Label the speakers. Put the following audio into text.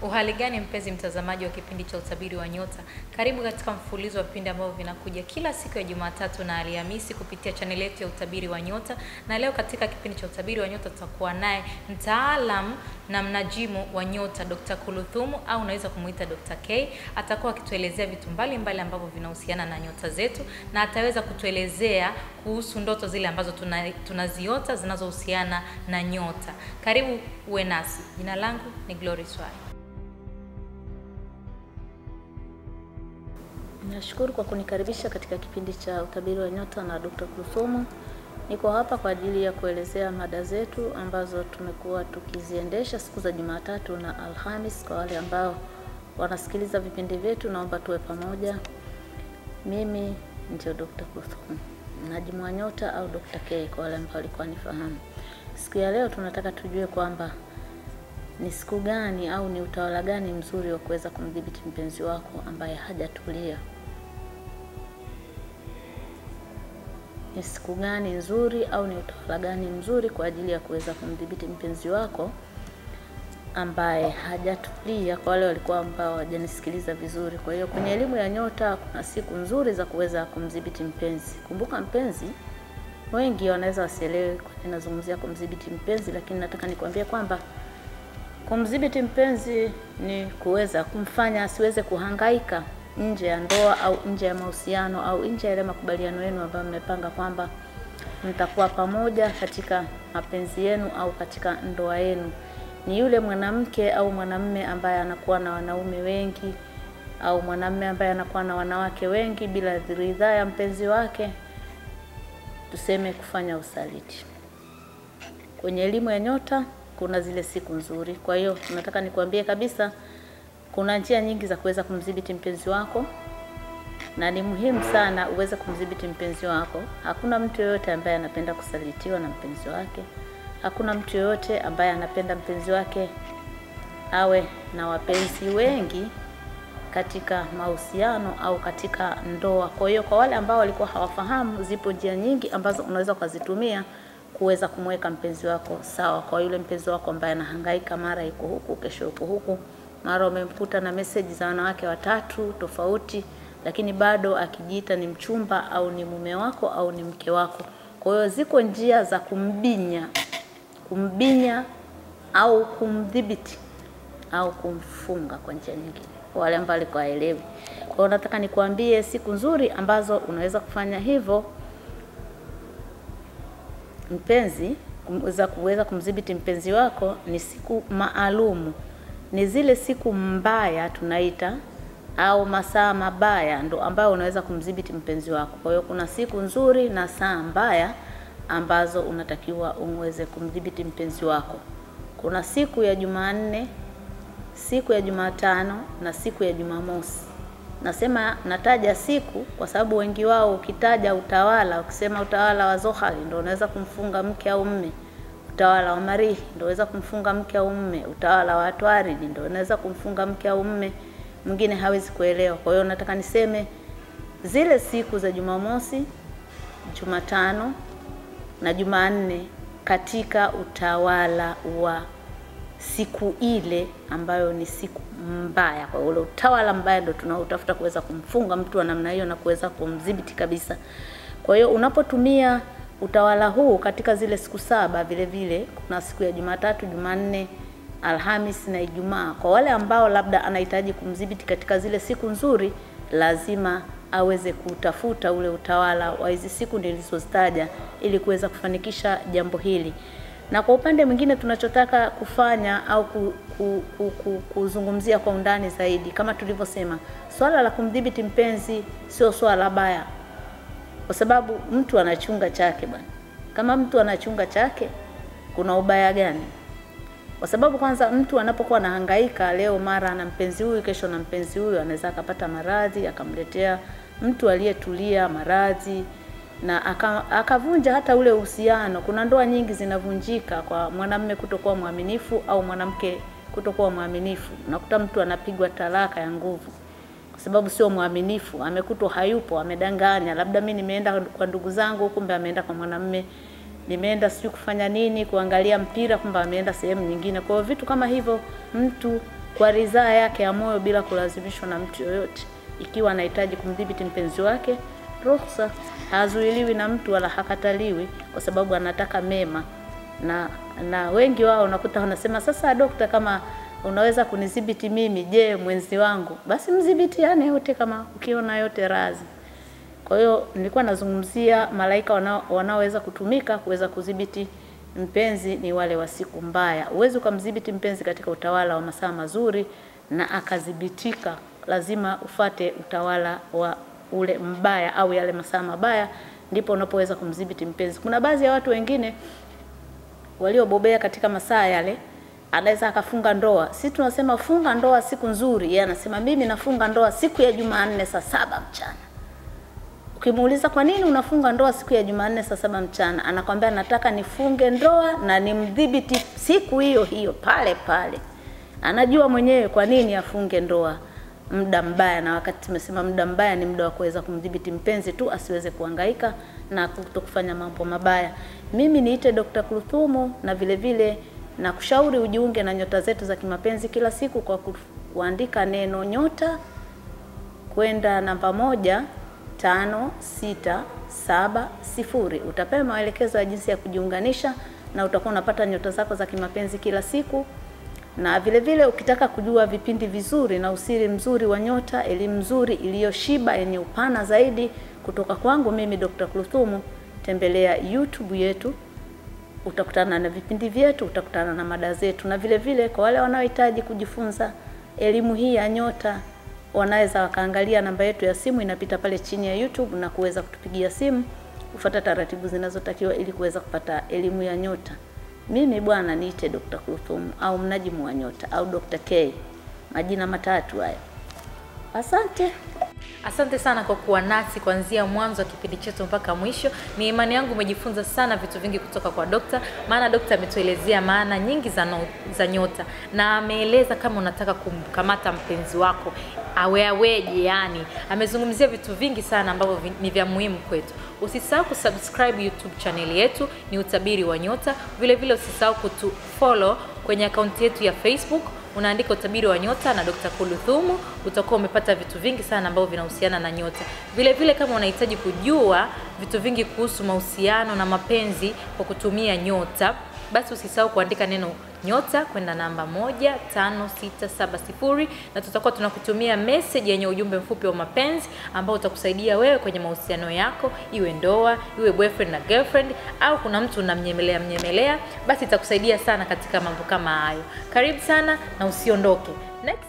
Speaker 1: Uhali gani mpenzi mtazamaji wa kipindi cha utabiri wa nyota? Karibu katika mfululizo wa vipindi ambavyo vinakuja kila siku ya Jumatatu na Alhamisi kupitia channel yetu ya utabiri wa nyota. Na leo katika kipindi cha utabiri wa nyota tutakuwa naye mtaalamu na mnajimu wa nyota Dr. Kuluthumu au unaweza kumuita Dr. K. Atakuwa akituelezea vitu mbalimbali ambavyo vinahusiana na nyota zetu na ataweza kutuelezea kuhusu ndoto zile ambazo tunaziota zinazohusiana na nyota. Karibu uwe nasi. Jina langu ni Glory Swai.
Speaker 2: Nashukuru kwa kunikaribisha katika kipindi cha utabiri wa nyota na Dr. Kuluthumu. Niko hapa kwa ajili ya kuelezea mada zetu ambazo tumekuwa tukiziendesha siku za Jumatatu na Alhamis. Kwa wale ambao wanasikiliza vipindi vyetu, naomba tuwe pamoja. Mimi ndio Dr. Kuluthumu, mnajimu wa nyota au Dr. K kwa wale ambao walikuwa nifahamu. Siku ya leo tunataka tujue kwamba ni siku gani au ni utawala gani mzuri wa kuweza kumdhibiti mpenzi wako ambaye hajatulia. Ni siku gani nzuri au ni utawala gani mzuri kwa ajili ya kuweza kumdhibiti mpenzi wako ambaye hajatulia, kwa wale walikuwa ambao hawajanisikiliza vizuri. Kwa hiyo kwenye elimu ya nyota kuna siku nzuri za kuweza kumdhibiti mpenzi. Kumbuka mpenzi, wengi wanaweza wasielewe kwa nini nazungumzia kumdhibiti mpenzi, lakini nataka nikwambie kwamba kumdhibiti mpenzi ni kuweza kumfanya asiweze kuhangaika nje ya ndoa au nje ya mahusiano au nje ya ile makubaliano yenu ambayo mmepanga kwamba mtakuwa pamoja katika mapenzi yenu au katika ndoa yenu. Ni yule mwanamke au mwanamume ambaye anakuwa na wanaume wengi au mwanamume ambaye anakuwa na wanawake wengi bila ridhaa ya mpenzi wake, tuseme kufanya usaliti. Kwenye elimu ya nyota kuna zile siku nzuri. Kwa hiyo nataka nikwambie kabisa kuna njia nyingi za kuweza kumdhibiti mpenzi wako, na ni muhimu sana uweze kumdhibiti mpenzi wako. Hakuna mtu yeyote ambaye anapenda kusalitiwa na mpenzi wake. Hakuna mtu yeyote ambaye anapenda mpenzi wake awe na wapenzi wengi katika mahusiano au katika ndoa. Kwa hiyo kwa wale ambao walikuwa hawafahamu, zipo njia nyingi ambazo unaweza kuzitumia kuweza kumweka mpenzi wako sawa. Kwa yule mpenzi wako ambaye anahangaika, mara yuko huku kesho yuko huku, mara umemkuta na message za wanawake watatu tofauti, lakini bado akijiita ni mchumba au ni mume wako au ni mke wako. Kwa hiyo ziko njia za kumbinya au kumdhibiti au kumfunga kwa njia nyingine, kwa wale ambao walikuwa haelewi. Kwa hiyo nataka nikwambie siku nzuri ambazo unaweza kufanya hivyo mpenzi, kuweza kumdhibiti mpenzi wako ni siku maalumu. Ni zile siku mbaya tunaita au masaa mabaya ndo ambayo unaweza kumdhibiti mpenzi wako. Kwa hiyo kuna siku nzuri na saa mbaya ambazo unatakiwa uweze kumdhibiti mpenzi wako. Kuna siku ya Jumanne, siku ya Jumatano na siku ya Jumamosi. Nataja siku kwa sababu wengi wao ukitaja utawala, ukisema utawala wa Zohari ndio unaweza kumfunga mke au mume, utawala wa Marihi ndio unaweza kumfunga mke au mume, utawala wa Atwaridi ndio unaweza kumfunga mke au mume, mwingine hawezi kuelewa. Kwa hiyo nataka niseme zile siku za Jumamosi, Jumatano na Jumanne katika utawala wa siku ile ambayo ni siku mbaya. Kwa ule utawala mbaya ndio tunautafuta kuweza kumfunga mtu wa namna hiyo na kuweza kumdhibiti kabisa. Kwa hiyo unapotumia utawala huu katika zile siku saba, vile vile kuna siku ya Jumatatu, Jumanne, Alhamis na Ijumaa. Kwa wale ambao labda anahitaji kumdhibiti katika zile siku nzuri, lazima aweze kutafuta ule utawala wa hizi siku nilizozitaja ili kuweza kufanikisha jambo hili. Na kwa upande mwingine tunachotaka kufanya au kuzungumzia kwa undani zaidi, kama tulivyosema, swala la kumdhibiti mpenzi sio swala baya. Kwa sababu mtu anachunga chake bwana. Kama mtu anachunga chake, kuna ubaya gani? Kwa sababu kwanza mtu anapokuwa anahangaika leo mara na mpenzi huyu, kesho na mpenzi huyu, anaweza akapata maradhi akamletea mtu aliyetulia maradhi na akavunja hata ule uhusiano. Kuna ndoa nyingi zinavunjika kwa mwanamume kutokuwa mwaminifu au mwanamke kutokuwa mwaminifu. Unakuta mtu anapigwa talaka ya nguvu kwa sababu sio mwaminifu, amekutwa hayupo, amedanganya. Labda mimi nimeenda kwa ndugu zangu, kumbe ameenda kwa mwanamume. Nimeenda sio kufanya nini, kuangalia mpira, kumbe ameenda sehemu nyingine. Kwa hiyo vitu kama hivyo mtu kwa ridhaa yake ya moyo bila kulazimishwa na mtu yoyote. Ikiwa anahitaji kumdhibiti mpenzi wake, ruhusa, hazuiliwi na mtu wala hakataliwi kwa sababu anataka mema. Na wengi wao unakuta wanasema, sasa dokta, kama unaweza kunidhibiti mimi, je, mwenzi wangu? Basi mdhibitiane yote kama ukiona yote razi. Kwa hiyo nilikuwa nazungumzia malaika wanaoweza kutumika kuweza kudhibiti mpenzi ni wale wa siku mbaya. Uweze kumdhibiti mpenzi katika utawala wa masaa mazuri na akadhibitika, lazima ufate utawala wa ule mbaya au yale masaa mabaya, ndipo unapoweza kumdhibiti mpenzi. Kuna baadhi ya watu wengine waliobobea katika masaa yale, anaweza akafunga ndoa. Sisi tunasema funga ndoa siku nzuri, yeye anasema mimi nafunga ndoa siku ya Jumanne saa 7 mchana. Ukimuuliza kwa nini unafunga ndoa siku ya Jumanne saa 7 mchana, anakwambia nataka nifunge ndoa na nimdhibiti siku hiyo hiyo pale pale. Anajua mwenyewe kwa nini afunge ndoa muda mbaya, na wakati tumesema muda mbaya ni muda wa kuweza kumdhibiti mpenzi tu asiweze kuhangaika na kutokufanya mambo mabaya. Mimi niite Dr. Kulthumu, na vile vile na kushauri ujiunge na nyota zetu za kimapenzi kila siku kwa kuandika neno nyota kwenda namba 15670. Utapewa maelekezo ya jinsi ya kujiunganisha na utakuwa unapata nyota zako za kimapenzi kila siku. Na vile vile ukitaka kujua vipindi vizuri na usiri mzuri wa nyota, elimu nzuri iliyoshiba yenye upana zaidi kutoka kwangu mimi Dr. Kulthumu, tembelea YouTube yetu. Utakutana na vipindi vyetu, utakutana na mada zetu, na vile vile kwa wale wanaohitaji kujifunza elimu hii ya nyota, wanaweza wakaangalia namba yetu ya simu inapita pale chini ya YouTube na kuweza kutupigia simu, kufuata taratibu zinazotakiwa ili kuweza kupata elimu ya nyota. Mimi bwana niite Dr. Kulthumu au mnajimu wa nyota au Dr. K. Majina matatu haya. Asante.
Speaker 1: Asante sana kwa kuwa nasi kuanzia mwanzo wa kipindi chetu mpaka mwisho. Ni imani yangu umejifunza sana vitu vingi kutoka kwa dokta, maana dokta ametuelezea maana nyingi za nyota, na ameeleza kama unataka kumkamata mpenzi wako aweje, yani amezungumzia vitu vingi sana ambavyo ni vya muhimu kwetu. Usisahau kusubscribe YouTube channel yetu ni Utabiri wa Nyota. Vile vile usisahau kutufollow kwenye akaunti yetu ya Facebook, unaandika Utabiri wa Nyota na Dr. Kulthumu, utakuwa umepata vitu vingi sana ambavyo vinahusiana na nyota. Vile vile kama unahitaji kujua vitu vingi kuhusu mahusiano na mapenzi kwa kutumia nyota, basi usisahau kuandika neno nyota kwenda namba 15670, na tutakuwa tunakutumia message yenye ujumbe mfupi wa mapenzi ambao utakusaidia wewe kwenye mahusiano yako, iwe ndoa, iwe boyfriend na girlfriend, au kuna mtu unamnyemelea, basi itakusaidia sana katika mambo kama hayo. Karibu sana na usiondoke. Next